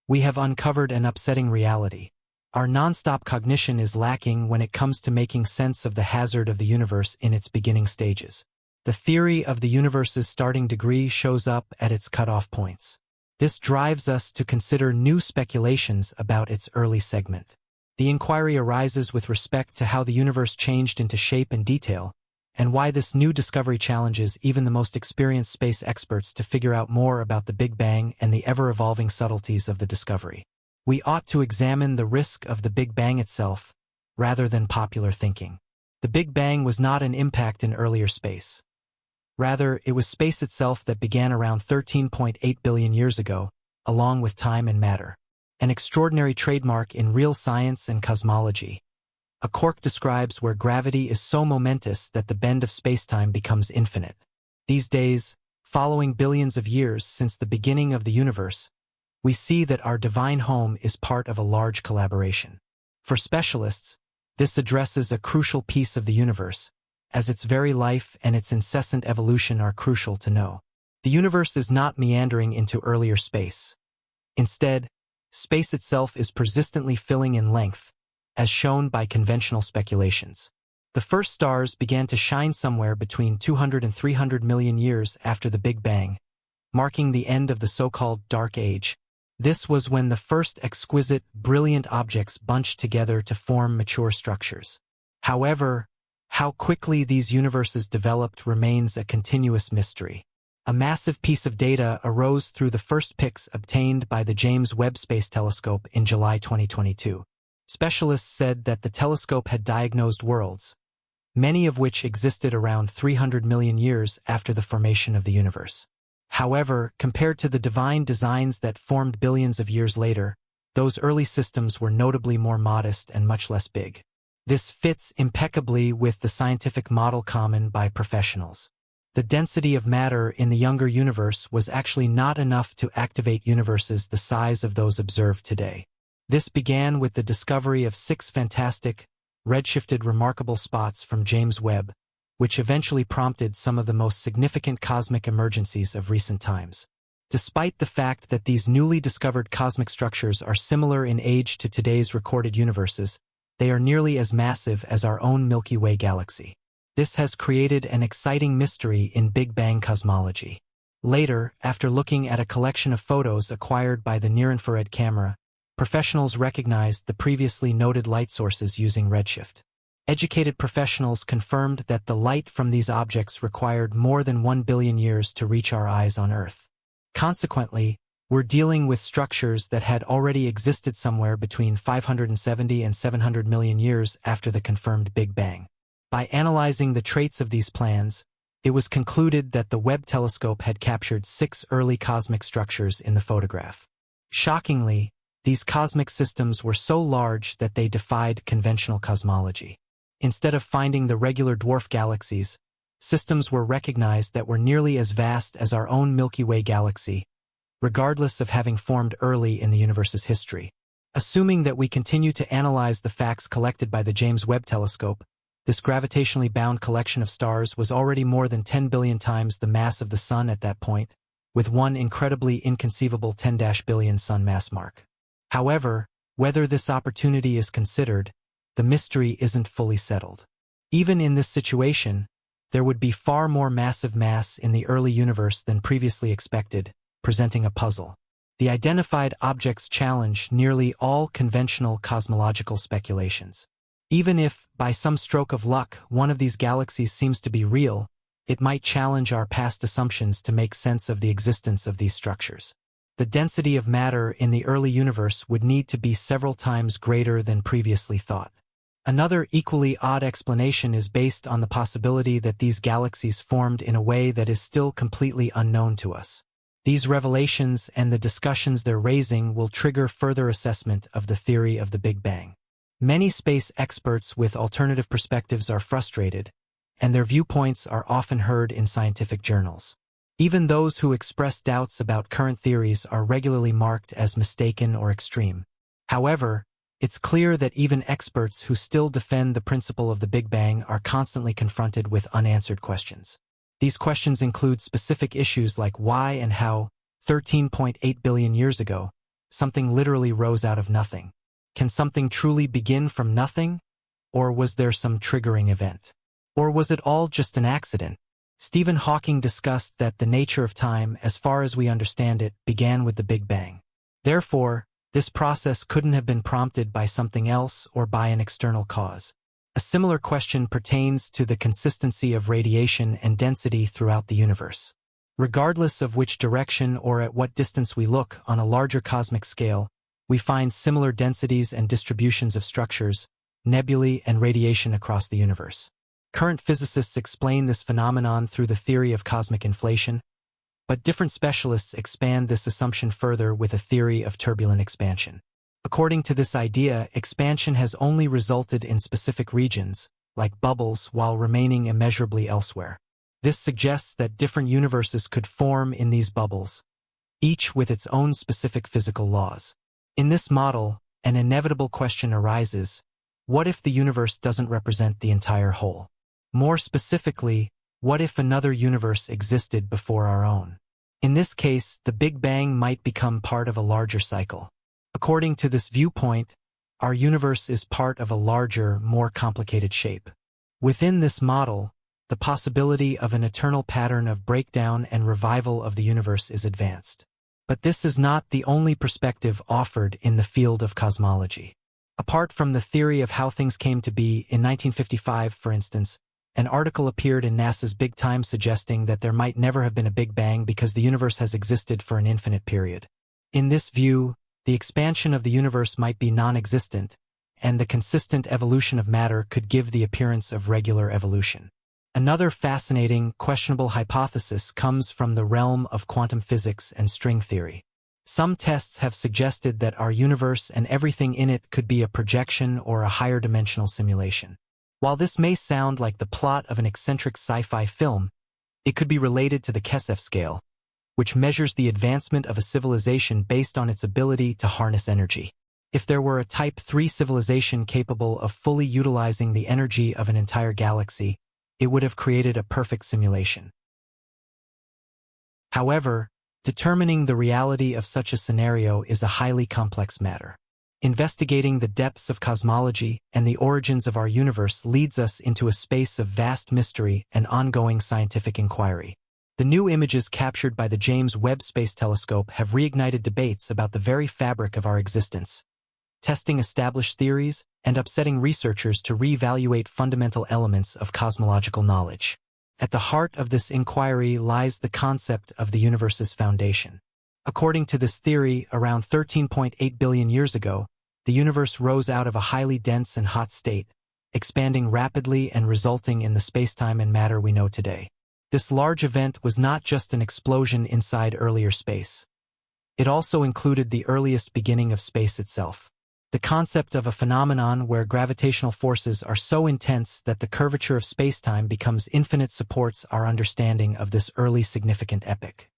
we have uncovered an upsetting reality. Our nonstop cognition is lacking when it comes to making sense of the hazard of the universe in its beginning stages. The theory of the universe's starting degree shows up at its cutoff points. This drives us to consider new speculations about its early segment. The inquiry arises with respect to how the universe changed into shape and detail, and why this new discovery challenges even the most experienced space experts to figure out more about the Big Bang and the ever-evolving subtleties of the discovery. We ought to examine the risk of the Big Bang itself, rather than popular thinking. The Big Bang was not an impact in earlier space. Rather, it was space itself that began around 13.8 billion years ago, along with time and matter. An extraordinary trademark in real science and cosmology. A quark describes where gravity is so momentous that the bend of spacetime becomes infinite. These days, following billions of years since the beginning of the universe, we see that our divine home is part of a large collaboration. For specialists, this addresses a crucial piece of the universe, as its very life and its incessant evolution are crucial to know. The universe is not meandering into earlier space. Instead, space itself is persistently filling in length, as shown by conventional speculations. The first stars began to shine somewhere between 200 and 300 million years after the Big Bang, marking the end of the so-called Dark Age. This was when the first exquisite, brilliant objects bunched together to form mature structures. However, how quickly these universes developed remains a continuous mystery. A massive piece of data arose through the first pics obtained by the James Webb Space Telescope in July 2022. Specialists said that the telescope had diagnosed worlds, many of which existed around 300 million years after the formation of the universe. However, compared to the divine designs that formed billions of years later, those early systems were notably more modest and much less big. This fits impeccably with the scientific model common by professionals. The density of matter in the younger universe was actually not enough to activate universes the size of those observed today. This began with the discovery of 6 fantastic, redshifted remarkable spots from James Webb, which eventually prompted some of the most significant cosmic emergencies of recent times. Despite the fact that these newly discovered cosmic structures are similar in age to today's recorded universes, they are nearly as massive as our own Milky Way galaxy. This has created an exciting mystery in Big Bang cosmology. Later, after looking at a collection of photos acquired by the near-infrared camera, professionals recognized the previously noted light sources using redshift. Educated professionals confirmed that the light from these objects required more than 1 billion years to reach our eyes on Earth. Consequently, we're dealing with structures that had already existed somewhere between 570 and 700 million years after the confirmed Big Bang. By analyzing the traits of these plans, it was concluded that the Webb telescope had captured 6 early cosmic structures in the photograph. Shockingly, these cosmic systems were so large that they defied conventional cosmology. Instead of finding the regular dwarf galaxies, systems were recognized that were nearly as vast as our own Milky Way galaxy, regardless of having formed early in the universe's history. Assuming that we continue to analyze the facts collected by the James Webb telescope, this gravitationally bound collection of stars was already more than 10 billion times the mass of the Sun at that point, with one incredibly inconceivable 10-billion Sun mass mark. However, whether this opportunity is considered, the mystery isn't fully settled. Even in this situation, there would be far more massive mass in the early universe than previously expected, presenting a puzzle. The identified objects challenge nearly all conventional cosmological speculations. Even if, by some stroke of luck, one of these galaxies seems to be real, it might challenge our past assumptions to make sense of the existence of these structures. The density of matter in the early universe would need to be several times greater than previously thought. Another equally odd explanation is based on the possibility that these galaxies formed in a way that is still completely unknown to us. These revelations and the discussions they're raising will trigger further assessment of the theory of the Big Bang. Many space experts with alternative perspectives are frustrated, and their viewpoints are often heard in scientific journals. Even those who express doubts about current theories are regularly marked as mistaken or extreme. However, it's clear that even experts who still defend the principle of the Big Bang are constantly confronted with unanswered questions. These questions include specific issues like why and how, 13.8 billion years ago, something literally rose out of nothing. Can something truly begin from nothing? Or was there some triggering event? Or was it all just an accident? Stephen Hawking discussed that the nature of time, as far as we understand it, began with the Big Bang. Therefore, this process couldn't have been prompted by something else or by an external cause. A similar question pertains to the consistency of radiation and density throughout the universe. Regardless of which direction or at what distance we look on a larger cosmic scale, we find similar densities and distributions of structures, nebulae, and radiation across the universe. Current physicists explain this phenomenon through the theory of cosmic inflation, but different specialists expand this assumption further with a theory of turbulent expansion. According to this idea, expansion has only resulted in specific regions, like bubbles, while remaining immeasurably elsewhere. This suggests that different universes could form in these bubbles, each with its own specific physical laws. In this model, an inevitable question arises: what if the universe doesn't represent the entire whole? More specifically, what if another universe existed before our own? In this case, the Big Bang might become part of a larger cycle. According to this viewpoint, our universe is part of a larger, more complicated shape. Within this model, the possibility of an eternal pattern of breakdown and revival of the universe is advanced. But this is not the only perspective offered in the field of cosmology. Apart from the theory of how things came to be, in 1955, for instance, an article appeared in NASA's Big Time suggesting that there might never have been a Big Bang because the universe has existed for an infinite period. In this view, the expansion of the universe might be non-existent, and the consistent evolution of matter could give the appearance of regular evolution. Another fascinating, questionable hypothesis comes from the realm of quantum physics and string theory. Some tests have suggested that our universe and everything in it could be a projection or a higher dimensional simulation. While this may sound like the plot of an eccentric sci-fi film, it could be related to the Kesef scale, which measures the advancement of a civilization based on its ability to harness energy. If there were a Type 3 civilization capable of fully utilizing the energy of an entire galaxy, it would have created a perfect simulation. However, determining the reality of such a scenario is a highly complex matter. Investigating the depths of cosmology and the origins of our universe leads us into a space of vast mystery and ongoing scientific inquiry. The new images captured by the James Webb Space Telescope have reignited debates about the very fabric of our existence, testing established theories and upsetting researchers to reevaluate fundamental elements of cosmological knowledge. At the heart of this inquiry lies the concept of the universe's foundation. According to this theory, around 13.8 billion years ago, the universe rose out of a highly dense and hot state, expanding rapidly and resulting in the spacetime and matter we know today. This large event was not just an explosion inside earlier space. It also included the earliest beginning of space itself. The concept of a phenomenon where gravitational forces are so intense that the curvature of spacetime becomes infinite supports our understanding of this early significant epoch.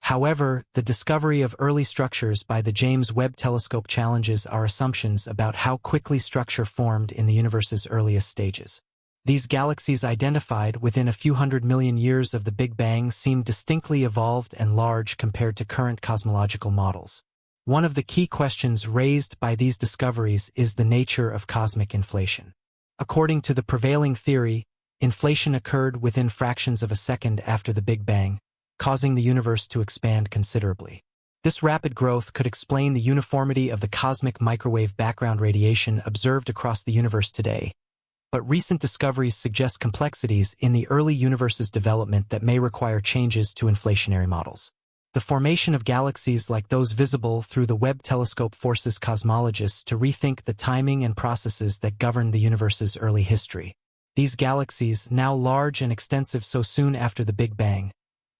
However, the discovery of early structures by the James Webb Telescope challenges our assumptions about how quickly structure formed in the universe's earliest stages. These galaxies identified within a few hundred million years of the Big Bang seem distinctly evolved and large compared to current cosmological models. One of the key questions raised by these discoveries is the nature of cosmic inflation. According to the prevailing theory, inflation occurred within fractions of a second after the Big Bang, causing the universe to expand considerably. This rapid growth could explain the uniformity of the cosmic microwave background radiation observed across the universe today. But recent discoveries suggest complexities in the early universe's development that may require changes to inflationary models. The formation of galaxies like those visible through the Webb telescope forces cosmologists to rethink the timing and processes that govern the universe's early history. These galaxies, now large and extensive so soon after the Big Bang,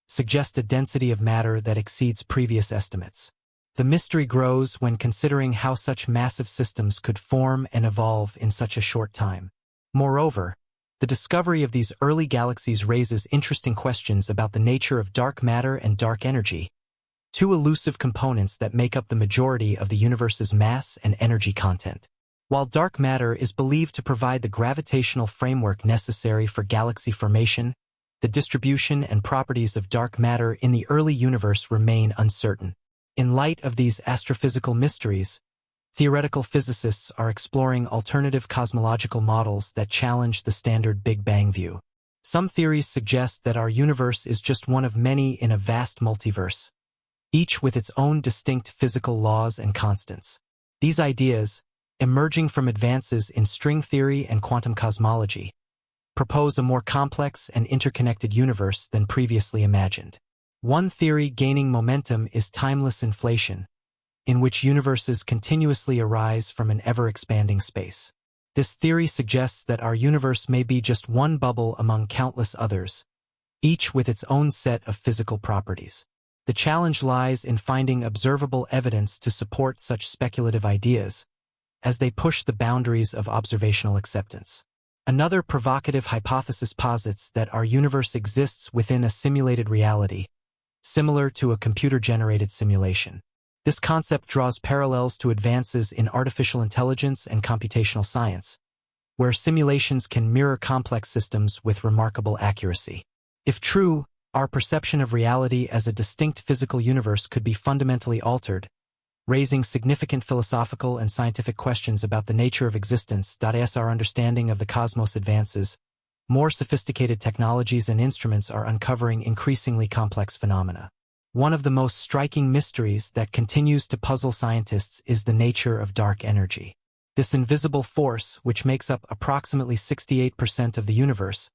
suggest a density of matter that exceeds previous estimates. The mystery grows when considering how such massive systems could form and evolve in such a short time. Moreover, the discovery of these early galaxies raises interesting questions about the nature of dark matter and dark energy, two elusive components that make up the majority of the universe's mass and energy content. While dark matter is believed to provide the gravitational framework necessary for galaxy formation, the distribution and properties of dark matter in the early universe remain uncertain. In light of these astrophysical mysteries, theoretical physicists are exploring alternative cosmological models that challenge the standard Big Bang view. Some theories suggest that our universe is just one of many in a vast multiverse, each with its own distinct physical laws and constants. These ideas, emerging from advances in string theory and quantum cosmology, propose a more complex and interconnected universe than previously imagined. One theory gaining momentum is timeless inflation, in which universes continuously arise from an ever-expanding space. This theory suggests that our universe may be just one bubble among countless others, each with its own set of physical properties. The challenge lies in finding observable evidence to support such speculative ideas, as they push the boundaries of observational acceptance. Another provocative hypothesis posits that our universe exists within a simulated reality, similar to a computer-generated simulation. This concept draws parallels to advances in artificial intelligence and computational science, where simulations can mirror complex systems with remarkable accuracy. If true, our perception of reality as a distinct physical universe could be fundamentally altered, raising significant philosophical and scientific questions about the nature of existence. As our understanding of the cosmos advances, more sophisticated technologies and instruments are uncovering increasingly complex phenomena. One of the most striking mysteries that continues to puzzle scientists is the nature of dark energy. This invisible force, which makes up approximately 68% of the universe,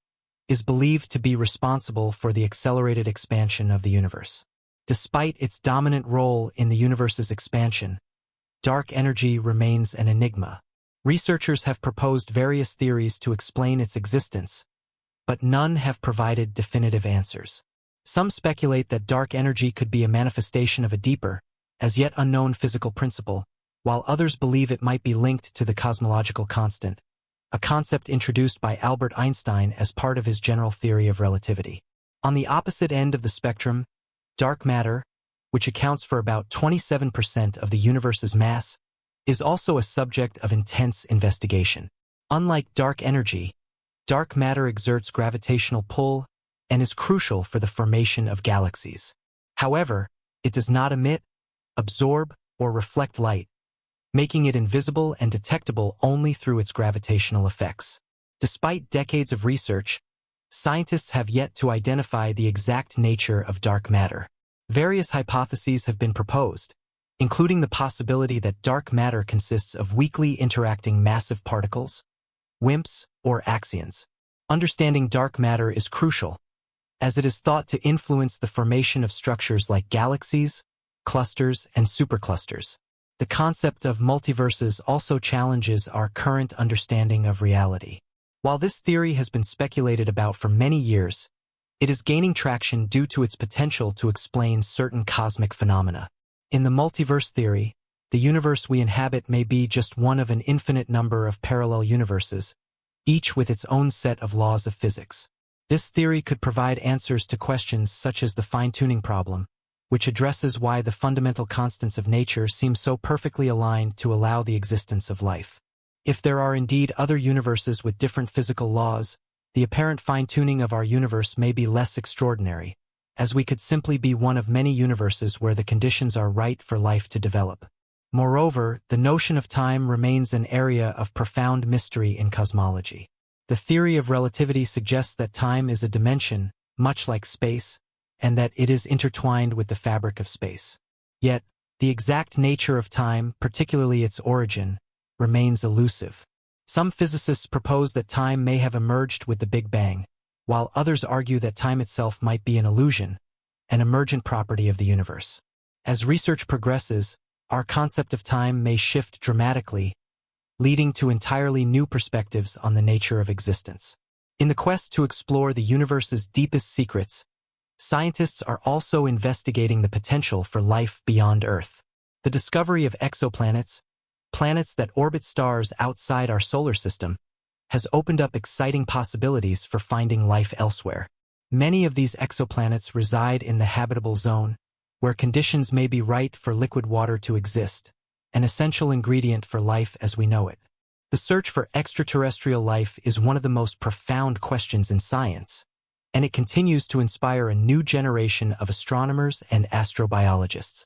is believed to be responsible for the accelerated expansion of the universe. Despite its dominant role in the universe's expansion, dark energy remains an enigma. Researchers have proposed various theories to explain its existence, but none have provided definitive answers. Some speculate that dark energy could be a manifestation of a deeper, as yet unknown physical principle, while others believe it might be linked to the cosmological constant, a concept introduced by Albert Einstein as part of his general theory of relativity. On the opposite end of the spectrum, dark matter, which accounts for about 27% of the universe's mass, is also a subject of intense investigation. Unlike dark energy, dark matter exerts gravitational pull and is crucial for the formation of galaxies. However, it does not emit, absorb, or reflect light, making it invisible and detectable only through its gravitational effects. Despite decades of research, scientists have yet to identify the exact nature of dark matter. Various hypotheses have been proposed, including the possibility that dark matter consists of weakly interacting massive particles, WIMPs, or axions. Understanding dark matter is crucial, as it is thought to influence the formation of structures like galaxies, clusters, and superclusters. The concept of multiverses also challenges our current understanding of reality. While this theory has been speculated about for many years, it is gaining traction due to its potential to explain certain cosmic phenomena. In the multiverse theory, the universe we inhabit may be just one of an infinite number of parallel universes, each with its own set of laws of physics. This theory could provide answers to questions such as the fine-tuning problem, which addresses why the fundamental constants of nature seem so perfectly aligned to allow the existence of life. If there are indeed other universes with different physical laws, the apparent fine-tuning of our universe may be less extraordinary, as we could simply be one of many universes where the conditions are right for life to develop. Moreover, the notion of time remains an area of profound mystery in cosmology. The theory of relativity suggests that time is a dimension, much like space, and that it is intertwined with the fabric of space. Yet, the exact nature of time, particularly its origin, remains elusive. Some physicists propose that time may have emerged with the Big Bang, while others argue that time itself might be an illusion, an emergent property of the universe. As research progresses, our concept of time may shift dramatically, leading to entirely new perspectives on the nature of existence. In the quest to explore the universe's deepest secrets, scientists are also investigating the potential for life beyond Earth. The discovery of exoplanets, planets that orbit stars outside our solar system, has opened up exciting possibilities for finding life elsewhere. Many of these exoplanets reside in the habitable zone, where conditions may be right for liquid water to exist, an essential ingredient for life as we know it. The search for extraterrestrial life is one of the most profound questions in science, and it continues to inspire a new generation of astronomers and astrobiologists.